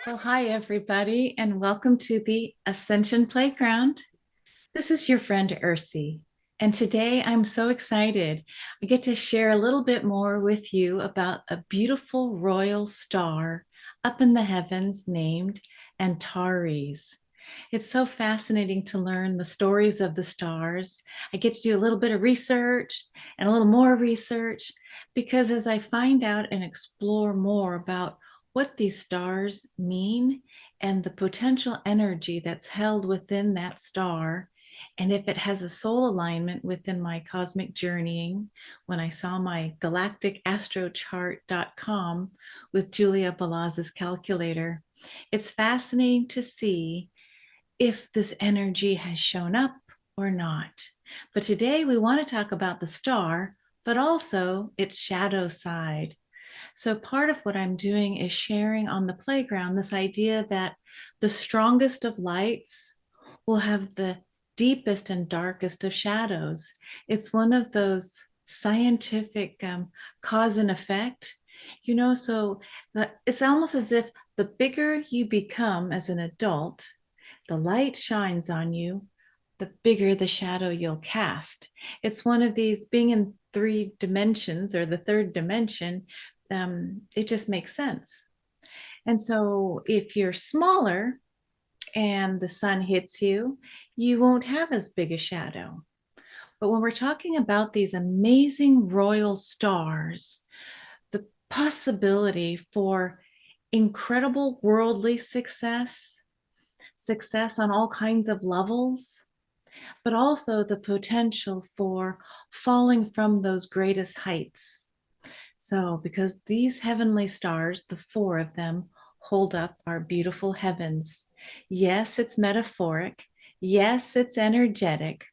Well, hi, everybody, and welcome to the Ascension Playground. This is your friend Ursie, and today I'm so excited. I get to share a little bit more with you about a beautiful royal star up in the heavens named Antares. It's so fascinating to learn the stories of the stars. I get to do a little bit of research and a little more research because as I find out and explore more about what these stars mean and the potential energy that's held within that star, and if it has a soul alignment within my cosmic journeying, when I saw my galacticastrochart.com with Julia Balaz's calculator, it's fascinating to see if this energy has shown up or not. But today we want to talk about the star, but also its shadow side. So part of what I'm doing is sharing on the playground this idea that the strongest of lights will have the deepest and darkest of shadows. It's one of those scientific cause and effect, so it's almost as if the bigger you become as an adult, the light shines on you, the bigger the shadow you'll cast. It's one of these being in 3 dimensions or the third dimension. It just makes sense. And so if you're smaller and the sun hits you, you won't have as big a shadow. But when we're talking about these amazing royal stars, the possibility for incredible worldly success on all kinds of levels, but also the potential for falling from those greatest heights. So, because these heavenly stars, the 4 of them, hold up our beautiful heavens. Yes, it's metaphoric. Yes, it's energetic.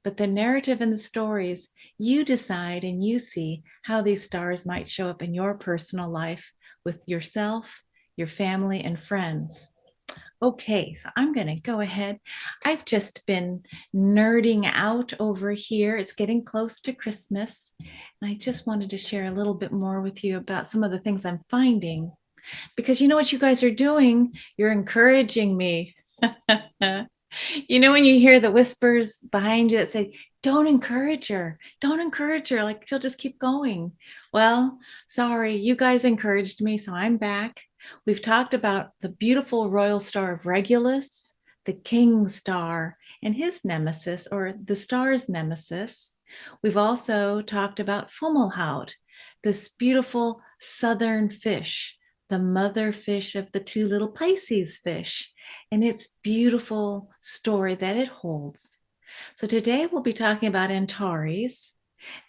But the narrative and the stories, you decide and you see how these stars might show up in your personal life with yourself, your family, and friends. Okay, so I'm going to go ahead. I've just been nerding out over here. It's getting close to Christmas. And I just wanted to share a little bit more with you about some of the things I'm finding. Because you know what you guys are doing? You're encouraging me. When you hear the whispers behind you that say, don't encourage her, don't encourage her, like she'll just keep going. Well, sorry, you guys encouraged me, so I'm back. We've talked about the beautiful royal star of Regulus, the king star, and his nemesis, or the star's nemesis. We've also talked about Fomalhaut, this beautiful southern fish, the mother fish of the 2 little Pisces fish, and its beautiful story that it holds. So today we'll be talking about Antares.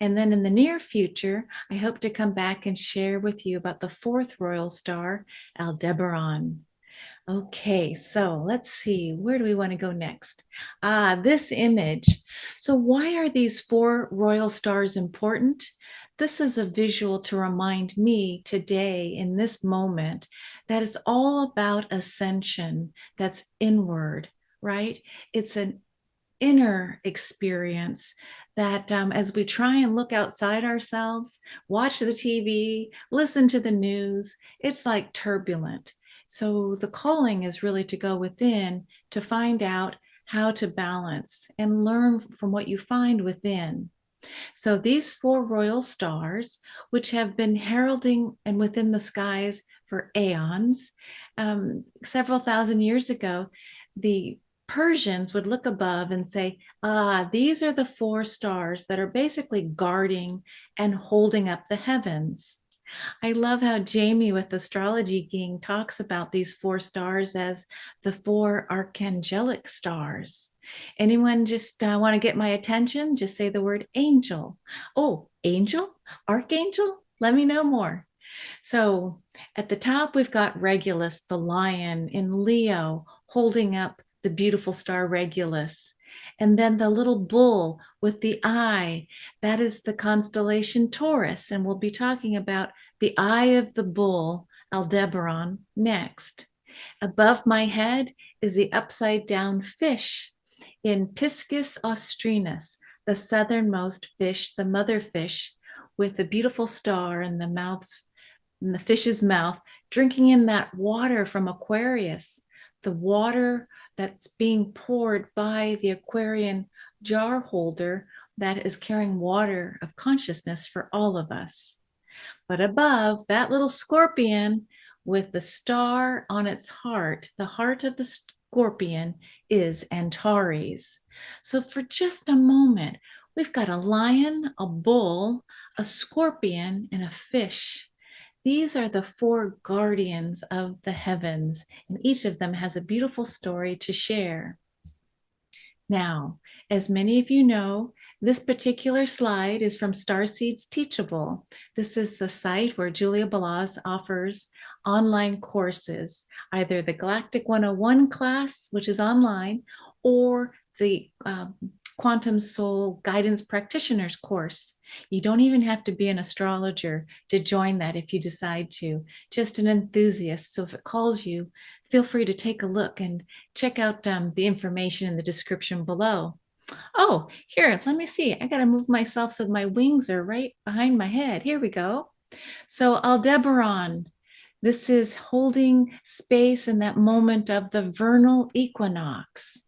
And then in the near future, I hope to come back and share with you about the 4th royal star, Aldebaran. Okay, so let's see, where do we want to go next? This image. So why are these 4 royal stars important? This is a visual to remind me today in this moment that it's all about ascension, that's inward, right? It's an inner experience that as we try and look outside ourselves, watch the TV, listen to the news, it's like turbulent. So the calling is really to go within to find out how to balance and learn from what you find within. So these 4 royal stars, which have been heralding and within the skies for aeons, several thousand years ago, the Persians would look above and say, these are the 4 stars that are basically guarding and holding up the heavens. I love how Jamie with Astrology King talks about these 4 stars as the 4 archangelic stars. Anyone just want to get my attention? Just say the word angel. Oh, angel? Archangel? Let me know more. So at the top, we've got Regulus, the lion in Leo, holding up the beautiful star Regulus. And then the little bull with the eye, that is the constellation Taurus. And we'll be talking about the eye of the bull, Aldebaran, next. Above my head is the upside down fish in Piscis austrinus, the southernmost fish, the mother fish, with the beautiful star in in the fish's mouth, drinking in that water from Aquarius, the water that's being poured by the Aquarian jar holder that is carrying water of consciousness for all of us. But above, that little scorpion with the star on its heart, the heart of the scorpion is Antares. So for just a moment, we've got a lion, a bull, a scorpion, and a fish. These are the four guardians of the heavens, and each of them has a beautiful story to share. Now, as many of you know, this particular slide is from Starseeds Teachable. This is the site where Julia Balaz offers online courses, either the Galactic 101 class, which is online, or the Quantum Soul Guidance Practitioners course. You don't even have to be an astrologer to join that if you decide to, just an enthusiast. So if it calls you, feel free to take a look and check out the information in the description below. Oh, here, let me see. I got to move myself so my wings are right behind my head. Here we go. So Aldebaran, this is holding space in that moment of the vernal equinox.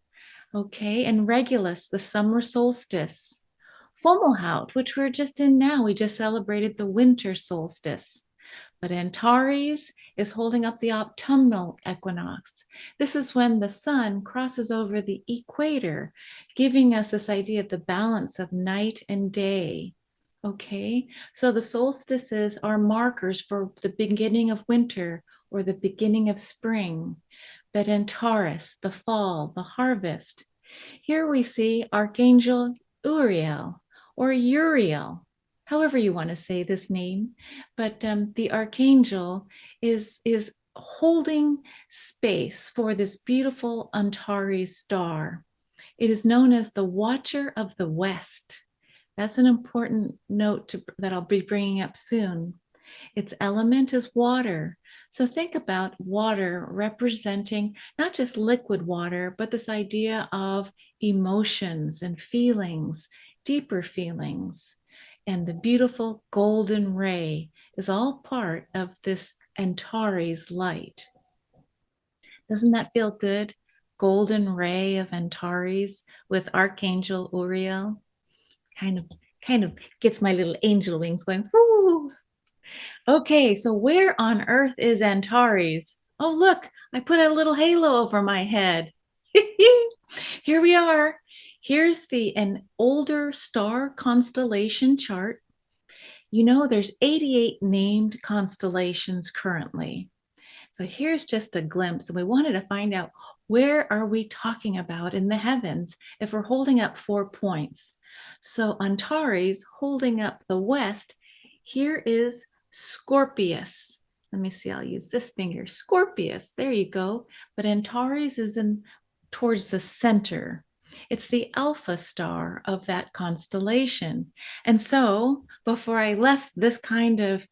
Okay, and Regulus, the summer solstice. Fomalhaut, which we're just in now, we just celebrated the winter solstice. But Antares is holding up the autumnal equinox. This is when the sun crosses over the equator, giving us this idea of the balance of night and day. Okay, so the solstices are markers for the beginning of winter or the beginning of spring. But Antares, the fall, the harvest. Here we see Archangel Uriel or Uriel, however you want to say this name, but the archangel is holding space for this beautiful Antares star. It is known as the Watcher of the West. That's an important note that I'll be bringing up soon. Its element is water. So think about water representing not just liquid water, but this idea of emotions and feelings, deeper feelings. And the beautiful golden ray is all part of this Antares light. Doesn't that feel good? Golden ray of Antares with Archangel Uriel. Kind of gets my little angel wings going. Woo! Okay, so where on earth is Antares? Oh, look, I put a little halo over my head. Here we are. Here's an older star constellation chart. You know, there's 88 named constellations currently. So here's just a glimpse. And we wanted to find out, where are we talking about in the heavens if we're holding up 4 points? So Antares holding up the west, here is Scorpius. Let me see, I'll use this finger. Scorpius, there you go. But Antares is towards the center. It's the alpha star of that constellation. And so before I left this kind of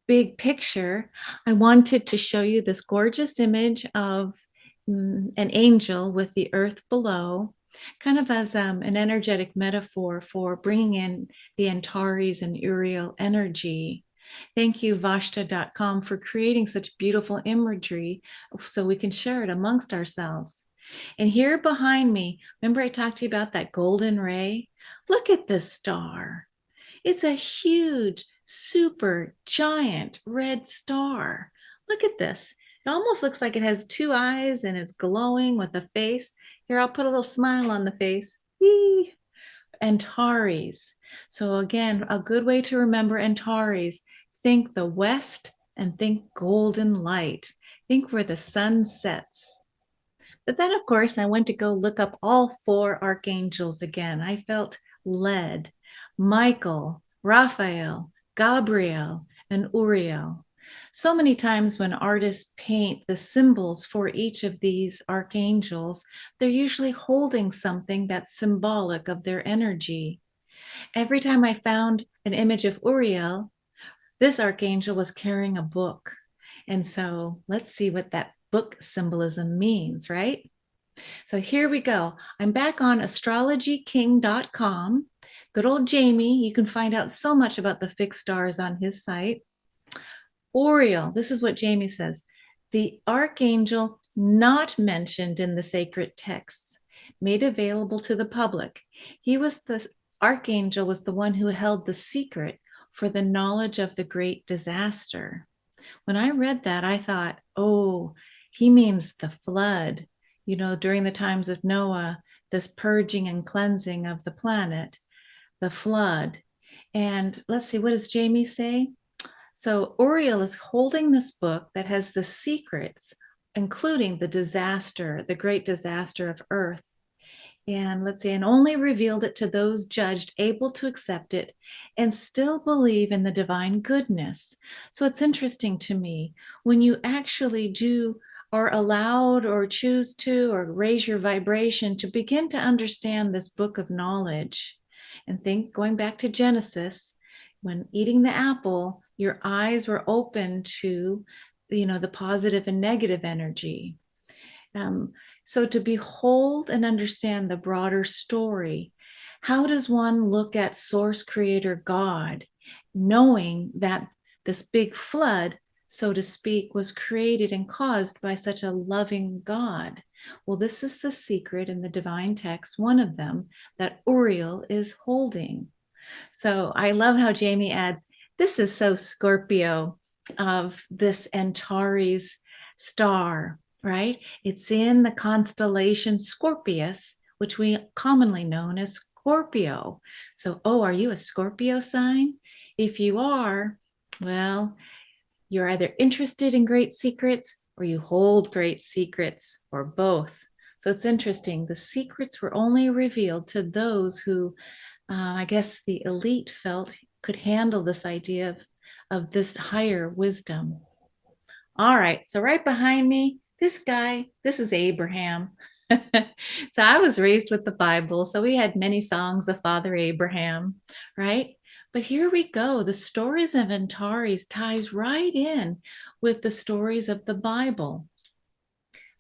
big picture, I wanted to show you this gorgeous image of an angel with the earth below, kind of as an energetic metaphor for bringing in the Antares and Uriel energy. Thank you, Vashta.com, for creating such beautiful imagery so we can share it amongst ourselves. And here behind me, remember I talked to you about that golden ray? Look at this star. It's a huge, super giant red star. Look at this. It almost looks like it has 2 eyes and it's glowing with a face. Here, I'll put a little smile on the face. Yee. Antares. So again, a good way to remember Antares, think the west and think golden light. Think where the sun sets. But then, of course, I went to go look up all 4 archangels again. I felt led. Michael, Raphael, Gabriel, and Uriel. So many times when artists paint the symbols for each of these archangels, they're usually holding something that's symbolic of their energy. Every time I found an image of Uriel, this archangel was carrying a book. And so let's see what that book symbolism means, right? So here we go. I'm back on astrologyking.com. Good old Jamie. You can find out so much about the fixed stars on his site. Uriel, this is what Jamie says. The archangel not mentioned in the sacred texts, made available to the public. He was the archangel was the one who held the secret for the knowledge of the great disaster. When I read that, I thought, oh, he means the flood. During the times of Noah, this purging and cleansing of the planet, the flood. And let's see, what does Jamie say? So Uriel is holding this book that has the secrets, including the disaster, the great disaster of Earth. And let's see, and only revealed it to those judged able to accept it and still believe in the divine goodness. So it's interesting to me when you actually do or allowed or choose to or raise your vibration to begin to understand this book of knowledge. And think, going back to Genesis, when eating the apple, your eyes were open to, the positive and negative energy. So to behold and understand the broader story, how does one look at source creator God, knowing that this big flood, so to speak, was created and caused by such a loving God? Well, this is the secret in the divine text, one of them that Uriel is holding. So I love how Jamie adds, this is so Scorpio of this Antares star, right? It's in the constellation Scorpius, which we commonly known as Scorpio. So, are you a Scorpio sign? If you are, well, you're either interested in great secrets or you hold great secrets, or both. So it's interesting. The secrets were only revealed to those who, I guess, the elite felt could handle this idea of this higher wisdom. All right, so right behind me, this guy, this is Abraham. So I was raised with the Bible, so we had many songs of Father Abraham, right? But here we go. The stories of Antares ties right in with the stories of the Bible.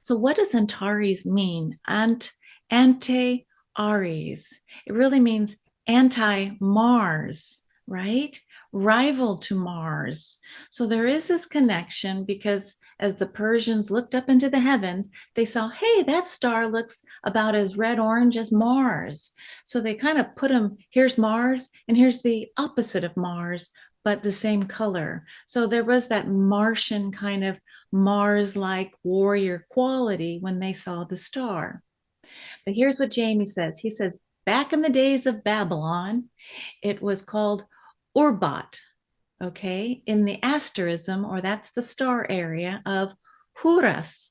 So what does Antares mean? Ante Aries. It really means anti-Mars, right? Rival to Mars. So there is this connection because as the Persians looked up into the heavens, they saw, hey, that star looks about as red-orange as Mars. So they kind of put them, here's Mars, and here's the opposite of Mars, but the same color. So there was that Martian kind of Mars-like warrior quality when they saw the star. But here's what Jamie says. He says, back in the days of Babylon, it was called Urbat, okay, in the asterism, or that's the star area of Huras.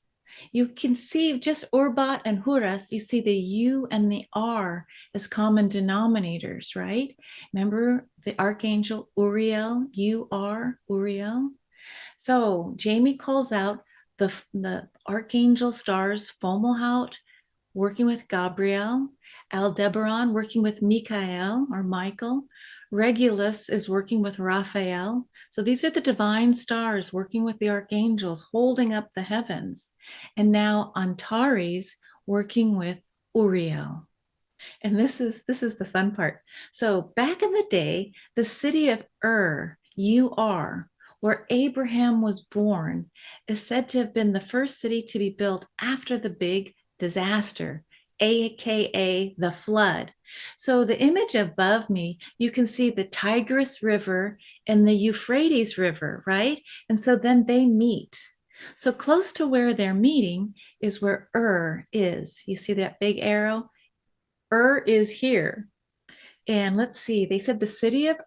You can see just Urbat and Huras, you see the U and the R as common denominators, right? Remember the Archangel Uriel, Uriel? So Jamie calls out the Archangel stars, Fomalhaut working with Gabriel, Aldebaran working with Michael or Michael, Regulus is working with Raphael. So these are the divine stars working with the archangels, holding up the heavens. And now Antares working with Uriel. And this is the fun part. So back in the day, the city of where Abraham was born, is said to have been the first city to be built after the big disaster, aka the flood. So the image above me, you can see the Tigris River and the Euphrates River, right? And so then they meet. So close to where they're meeting is where is. You see that big arrow? Is here. And let's see, they said the city of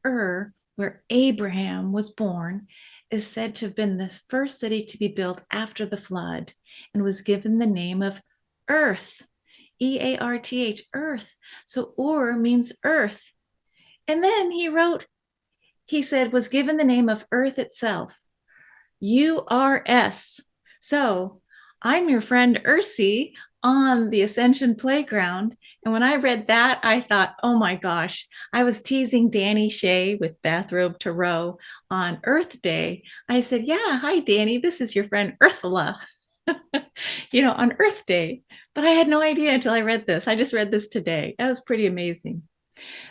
where Abraham was born, is said to have been the first city to be built after the flood and was given the name of Earth, Earth, Earth. So means earth. And then he said, was given the name of Earth itself, URS. So I'm your friend Ursie on the Ascension Playground. And when I read that, I thought, oh my gosh, I was teasing Danny Shea with Bathrobe Tarot on Earth Day. I said, yeah, hi, Danny. This is your friend Ursula. on Earth Day. But I had no idea until I read this. I just read this today. That was pretty amazing.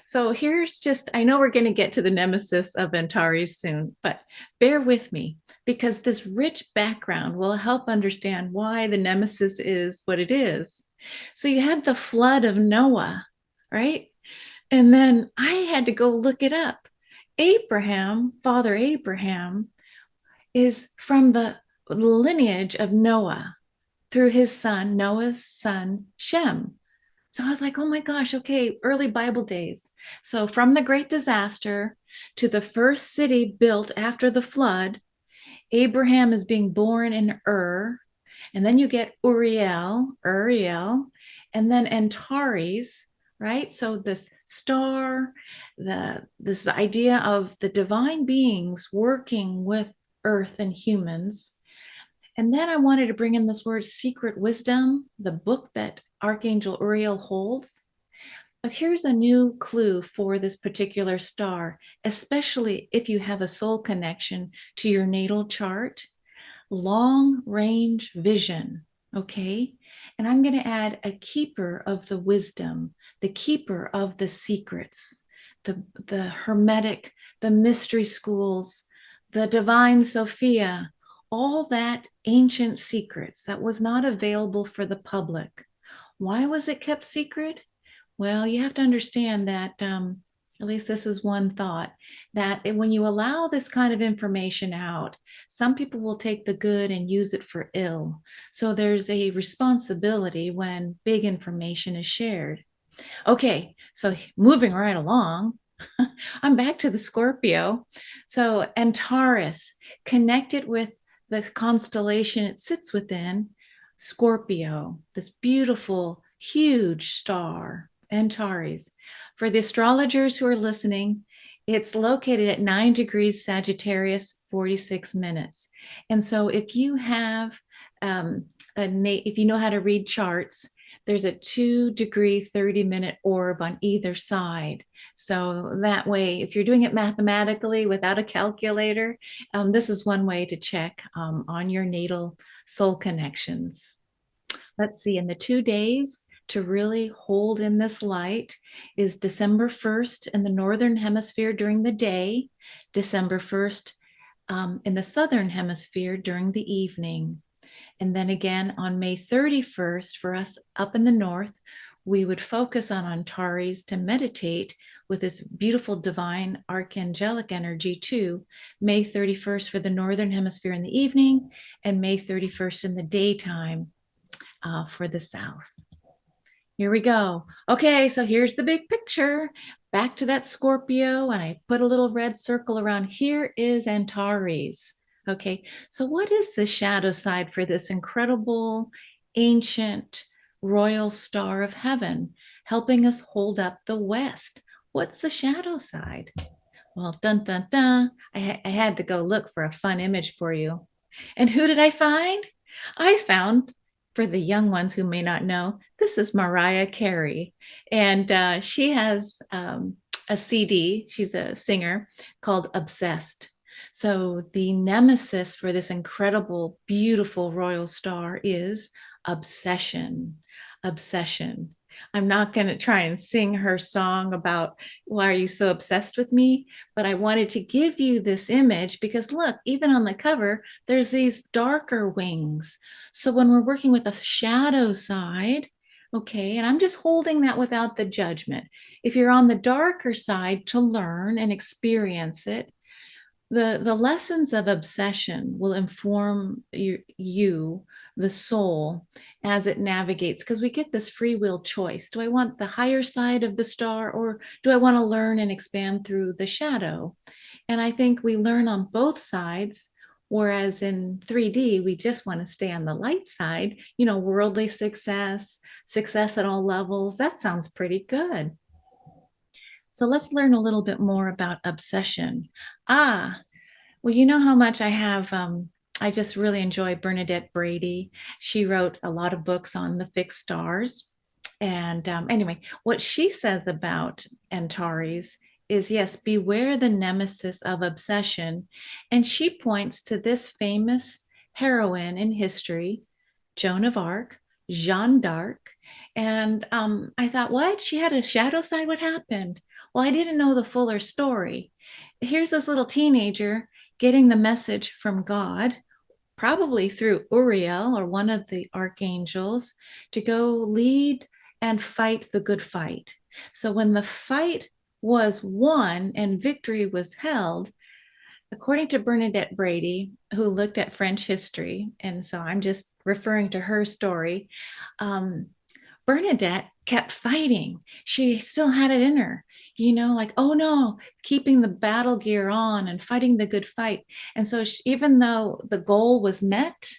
So here's just, I know we're going to get to the nemesis of Antares soon, but bear with me because this rich background will help understand why the nemesis is what it is. So you had the flood of Noah, right? And then I had to go look it up. Abraham, Father Abraham, is from the lineage of Noah through his son, Noah's son, Shem. So I was like, oh my gosh, okay, early Bible days. So from the great disaster to the first city built after the flood, Abraham is being born in Ur, and then you get Uriel, and then Antares, right? So this star, this idea of the divine beings working with earth and humans. And then I wanted to bring in this word secret wisdom, the book that Archangel Uriel holds. But here's a new clue for this particular star, especially if you have a soul connection to your natal chart: long range vision. Okay. And I'm going to add a keeper of the wisdom, the keeper of the secrets, the hermetic, the mystery schools, the divine Sophia, all that ancient secrets that was not available for the public. Why was it kept secret? Well, you have to understand that, at least this is one thought, that when you allow this kind of information out, some people will take the good and use it for ill. So there's a responsibility when big information is shared. Okay, so moving right along, I'm back to the Scorpio. So Antares, connected with the constellation it sits within, Scorpio, this beautiful, huge star, Antares. For the astrologers who are listening, it's located at 9 degrees Sagittarius, 46 minutes. And so if you have, if you know how to read charts, there's a 2-degree, 30-minute orb on either side. So that way, if you're doing it mathematically without a calculator, this is one way to check on your natal soul connections. Let's see, in the 2 days to really hold in this light is December 1st in the Northern Hemisphere during the day, December 1st in the Southern Hemisphere during the evening. And then again on May 31st, for us up in the north, we would focus on Antares to meditate with this beautiful divine archangelic energy too. May 31st for the Northern Hemisphere in the evening, and May 31st in the daytime for the South. Here we go. Okay, so here's the big picture. Back to that Scorpio, and I put a little red circle around. Here is Antares. Okay, so what is the shadow side for this incredible, ancient, royal star of heaven, helping us hold up the West? What's the shadow side? Well, dun dun dun, I had to go look for a fun image for you. And who did I find? I found, for the young ones who may not know, this is Mariah Carey. And she has a CD, she's a singer, called Obsessed. So the nemesis for this incredible, beautiful royal star is obsession. Obsession. I'm not going to try and sing her song about why are you so obsessed with me, but I wanted to give you this image because look, even on the cover, there's these darker wings. So when we're working with a shadow side, okay, and I'm just holding that without the judgment. If you're on the darker side to learn and experience it, the lessons of obsession will inform you, the soul, as it navigates, because we get this free will choice. Do I want the higher side of the star, or do I want to learn and expand through the shadow? And I think we learn on both sides, whereas in 3D, we just want to stay on the light side, worldly success, success at all levels. That sounds pretty good. So let's learn a little bit more about obsession. Well, you know how much I have. I just really enjoy Bernadette Brady. She wrote a lot of books on the fixed stars. And anyway, what she says about Antares is yes, beware the nemesis of obsession. And she points to this famous heroine in history, Joan of Arc, Jeanne d'Arc. And I thought, what? She had a shadow side? What happened? Well, I didn't know the fuller story. Here's this little teenager getting the message from God, probably through Uriel or one of the archangels, to go lead and fight the good fight. So when the fight was won and victory was held, according to Bernadette Brady, who looked at French history, and so I'm just referring to her story, Bernadette kept fighting. She still had it in her, like, oh no, keeping the battle gear on and fighting the good fight. And so even though the goal was met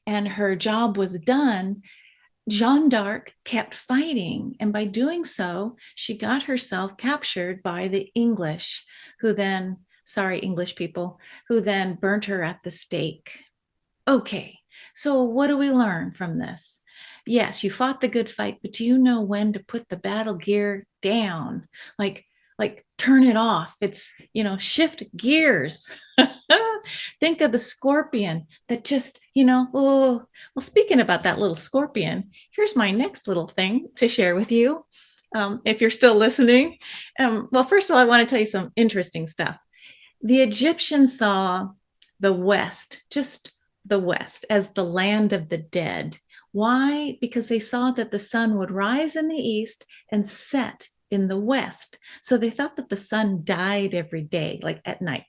and her job was done, Jeanne d'Arc kept fighting. And by doing so, she got herself captured by the English, who then, sorry, English people, who then burnt her at the stake. Okay, so what do we learn from this? Yes, you fought the good fight, but do you know when to put the battle gear down? Like, turn it off. It's, shift gears. Think of the scorpion that just, oh, well, speaking about that little scorpion, here's my next little thing to share with you. If you're still listening. Well, first of all, I want to tell you some interesting stuff. The Egyptians saw the West, just the West, as the land of the dead. Why? Because they saw that the sun would rise in the east and set in the west. So they thought that the sun died every day, like at night.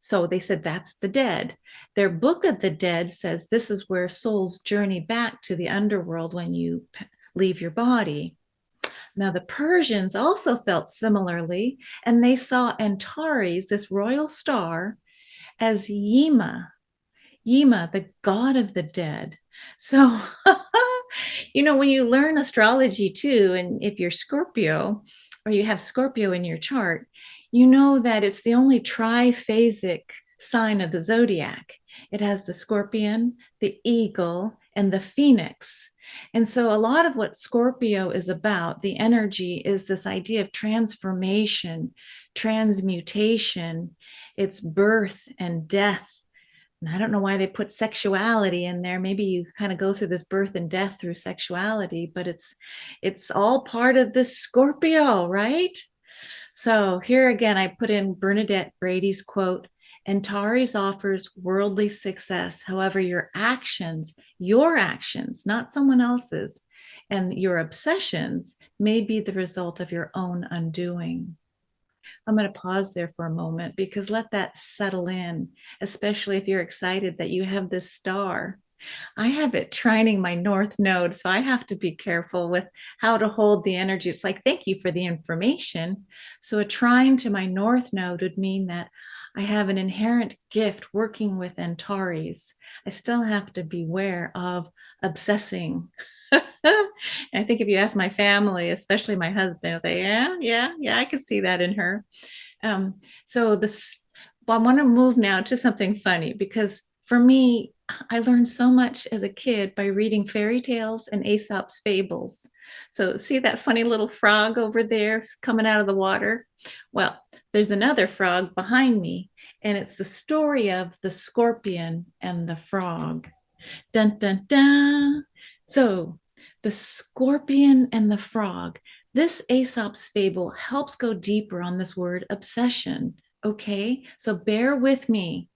So they said that's the dead. Their Book of the Dead says this is where souls journey back to the underworld when you leave your body. Now, the Persians also felt similarly, and they saw Antares, this royal star, as Yima, the god of the dead. So, when you learn astrology too, and if you're Scorpio or you have Scorpio in your chart, you know that it's the only triphasic sign of the zodiac. It has the scorpion, the eagle, and the phoenix. And so a lot of what Scorpio is about, the energy, is this idea of transformation, transmutation. It's birth and death. And I don't know why they put sexuality in there. Maybe you kind of go through this birth and death through sexuality, but it's all part of this Scorpio, right? So here again, I put in Bernadette Brady's quote, Antares offers worldly success. However, your actions, not someone else's, and your obsessions may be the result of your own undoing. I'm going to pause there for a moment because let that settle in, especially if you're excited that you have this star. I have it trining my north node, so I have to be careful with how to hold the energy. It's like, thank you for the information. So a trine to my north node would mean that I have an inherent gift working with Antares. I still have to beware of obsessing. I think if you ask my family, especially my husband, I'll say, yeah, I can see that in her. So I want to move now to something funny because for me, I learned so much as a kid by reading fairy tales and Aesop's fables. So see that funny little frog over there coming out of the water? Well, there's another frog behind me, and it's the story of the scorpion and the frog. Dun, dun, dun. So the scorpion and the frog. This Aesop's fable helps go deeper on this word obsession. Okay, so bear with me.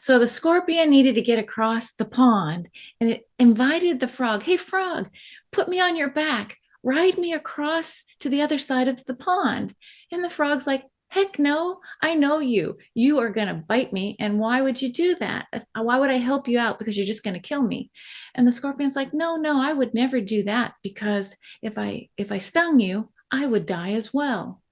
So the scorpion needed to get across the pond, and it invited the frog, hey, frog, put me on your back, ride me across to the other side of the pond. And the frog's like, heck no, I know you. You are going to bite me. And why would you do that? Why would I help you out? Because you're just going to kill me. And the scorpion's like, no, I would never do that because if I stung you, I would die as well.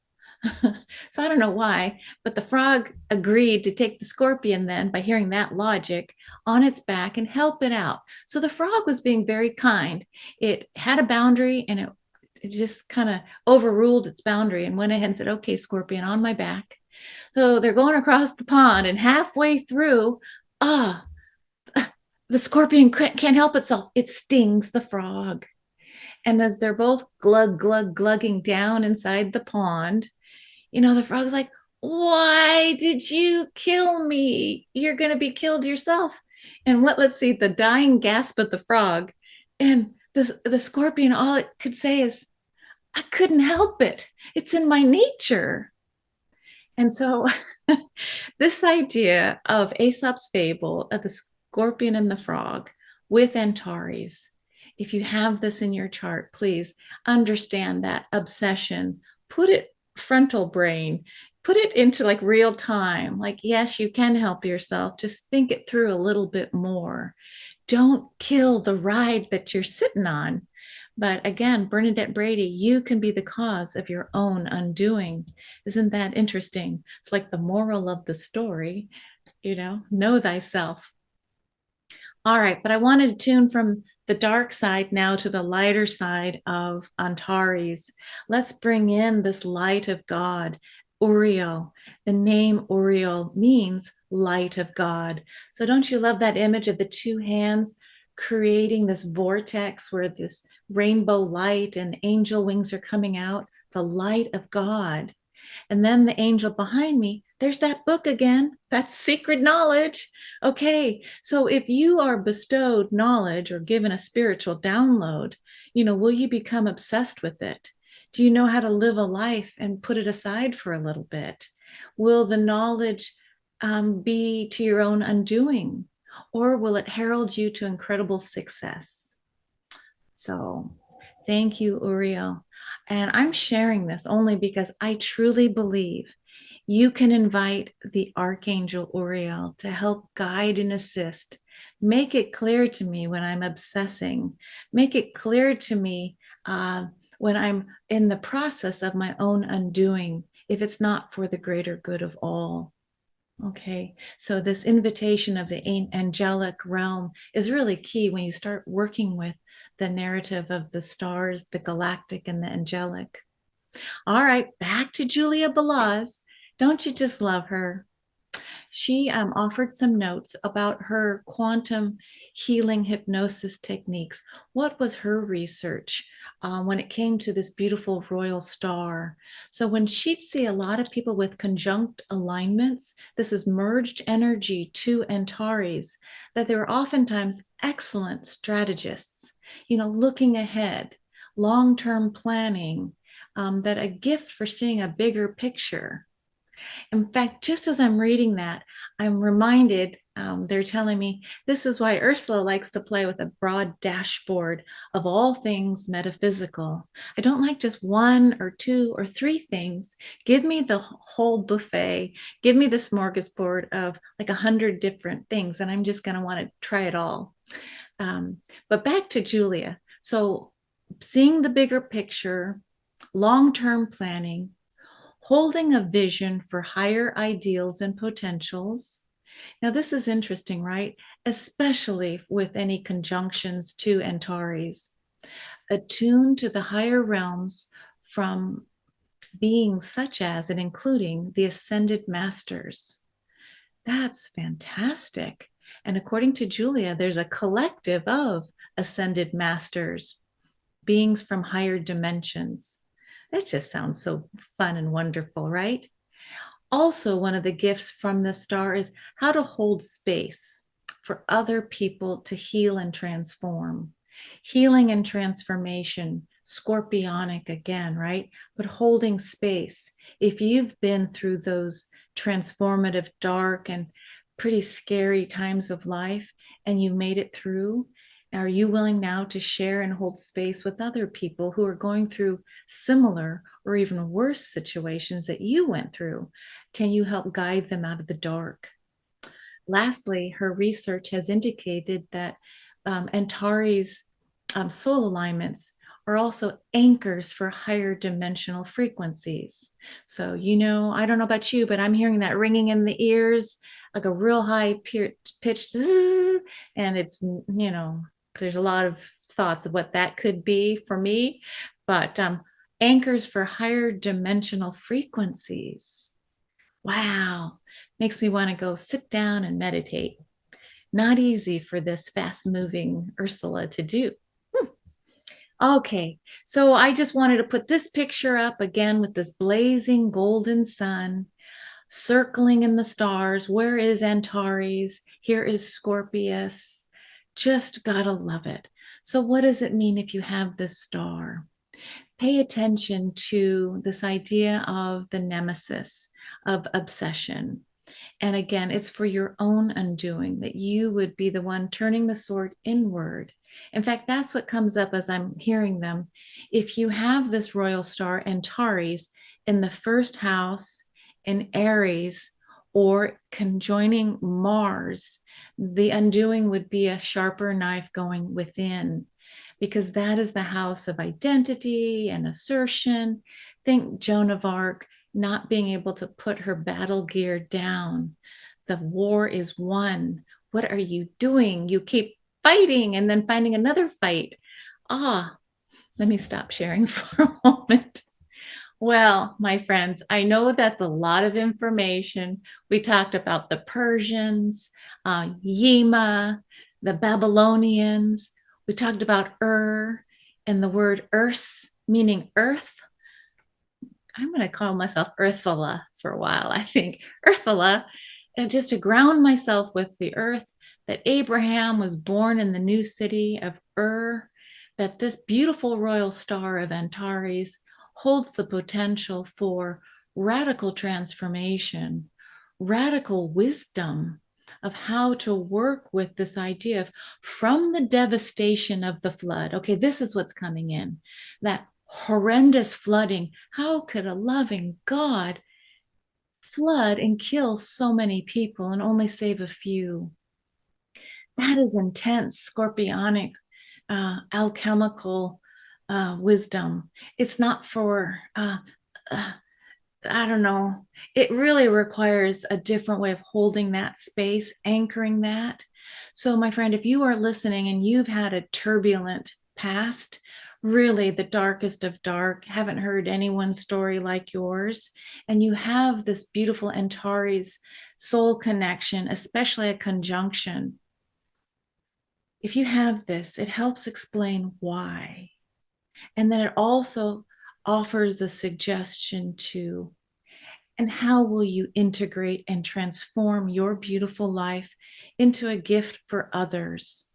So I don't know why, but the frog agreed to take the scorpion then, by hearing that logic, on its back and help it out. So the frog was being very kind. It had a boundary, and it just kind of overruled its boundary and went ahead and said, okay, scorpion, on my back. So they're going across the pond, and halfway through, the scorpion can't help itself. It stings the frog. And as they're both glugging down inside the pond, the frog's like, why did you kill me? You're going to be killed yourself. And let's see, the dying gasp of the frog And the scorpion, all it could say is, I couldn't help it. It's in my nature. And so this idea of Aesop's fable of the scorpion and the frog with Antares, if you have this in your chart, please understand that obsession, put it frontal brain, put it into like real time. Like, yes, you can help yourself. Just think it through a little bit more. Don't kill the ride that you're sitting on. But again, Bernadette Brady, you can be the cause of your own undoing. Isn't that interesting? It's like the moral of the story, know thyself. All right, but I wanted to tune from the dark side now to the lighter side of Antares. Let's bring in this light of God, Uriel. The name Uriel means light of God. So don't you love that image of the two hands creating this vortex where this rainbow light and angel wings are coming out? The light of God. And then the angel behind me, there's that book again. That's secret knowledge. Okay, so if you are bestowed knowledge or given a spiritual download, will you become obsessed with it? Do you know how to live a life and put it aside for a little bit? Will the knowledge be to your own undoing, or will it herald you to incredible success? So thank you, Uriel. And I'm sharing this only because I truly believe you can invite the Archangel Uriel to help guide and assist. Make it clear to me when I'm obsessing. Make it clear to me when I'm in the process of my own undoing, if it's not for the greater good of all. Okay, so this invitation of the angelic realm is really key when you start working with the narrative of the stars, the galactic, and the angelic. All right, back to Julia Balaz. Don't you just love her? She offered some notes about her quantum healing hypnosis techniques. What was her research when it came to this beautiful royal star? So, when she'd see a lot of people with conjunct alignments, this is merged energy to Antares, that they were oftentimes excellent strategists, looking ahead, long term planning, that a gift for seeing a bigger picture. In fact, just as I'm reading that, I'm reminded they're telling me this is why Ursula likes to play with a broad dashboard of all things metaphysical. I don't like just one or two or three things. Give me the whole buffet. Give me the smorgasbord of like 100 different things, and I'm just going to want to try it all. But back to Julia. So, seeing the bigger picture, long term planning, holding a vision for higher ideals and potentials. Now, this is interesting, right? Especially with any conjunctions to Antares. Attuned to the higher realms from beings such as and including the ascended masters. That's fantastic. And according to Julia, there's a collective of ascended masters, beings from higher dimensions. That just sounds so fun and wonderful, right? Also, one of the gifts from the star is how to hold space for other people to heal and transform. Healing and transformation, scorpionic again, right? But holding space. If you've been through those transformative, dark, and pretty scary times of life and you made it through, are you willing now to share and hold space with other people who are going through similar or even worse situations that you went through? Can you help guide them out of the dark? Lastly, her research has indicated that Antares soul alignments are also anchors for higher dimensional frequencies. So, I don't know about you, but I'm hearing that ringing in the ears, like a real high pitched zzz, and it's, there's a lot of thoughts of what that could be for me, but anchors for higher dimensional frequencies. Wow, makes me want to go sit down and meditate. Not easy for this fast moving Ursula to do. Okay, so I just wanted to put this picture up again with this blazing golden sun circling in the stars. Where is Antares? Here is Scorpius. Just gotta love it. So what does it mean if you have this star? Pay attention to this idea of the nemesis, of obsession. And again, it's for your own undoing, that you would be the one turning the sword inward. In fact, that's what comes up as I'm hearing them. If you have this royal star Antares in the first house in Aries or conjoining Mars, the undoing would be a sharper knife going within, because that is the house of identity and assertion. Think Joan of Arc not being able to put her battle gear down. The war is won. What are you doing? You keep fighting and then finding another fight. Let me stop sharing for a moment. Well, my friends, I know that's a lot of information. We talked about the Persians, Yima, the Babylonians. We talked about and the word Urs, meaning earth. I'm going to call myself Ursula for a while. I think Ursula, and just to ground myself with the earth, that Abraham was born in the new city of that this beautiful royal star of Antares holds the potential for radical transformation, radical wisdom of how to work with this idea of from the devastation of the flood. Okay, this is what's coming in, that horrendous flooding. How could a loving God flood and kill so many people and only save a few? That is intense, scorpionic, alchemical wisdom. It's not for, I don't know. It really requires a different way of holding that space, anchoring that. So, my friend, if you are listening and you've had a turbulent past, really the darkest of dark, haven't heard anyone's story like yours, and you have this beautiful Antares soul connection, especially a conjunction, if you have this, it helps explain why. And then it also offers a suggestion to, and how will you integrate and transform your beautiful life into a gift for others?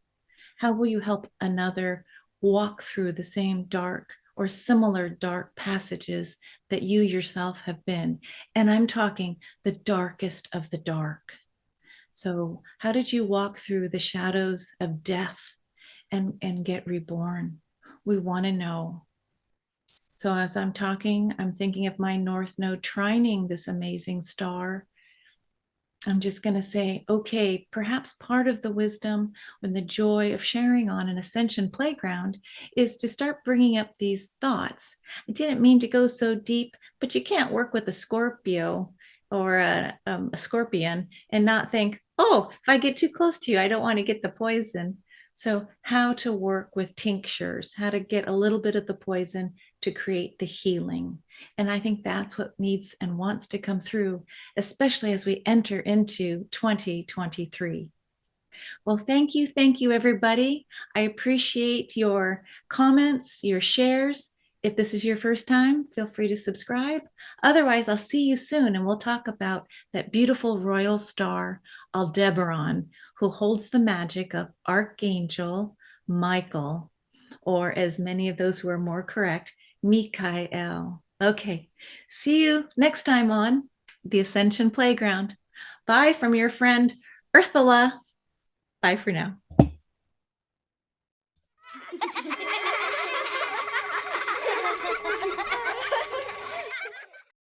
How will you help another walk through the same dark or similar dark passages that you yourself have been? And I'm talking the darkest of the dark. So, how did you walk through the shadows of death and get reborn? We want to know. So, as I'm talking, I'm thinking of my North Node trining this amazing star. I'm just going to say, okay, perhaps part of the wisdom and the joy of sharing on an Ascension Playground is to start bringing up these thoughts. I didn't mean to go so deep, but you can't work with a Scorpio or a scorpion and not think, oh, if I get too close to you, I don't want to get the poison. So, how to work with tinctures, how to get a little bit of the poison to create the healing. And I think that's what needs and wants to come through, especially as we enter into 2023. Well, thank you, everybody. I appreciate your comments, your shares. If this is your first time, feel free to subscribe. Otherwise, I'll see you soon and we'll talk about that beautiful royal star, Aldebaran, who holds the magic of Archangel Michael, or as many of those who are more correct, Mikael. Okay, see you next time on the Ascension Playground. Bye from your friend Ursula. Bye for now.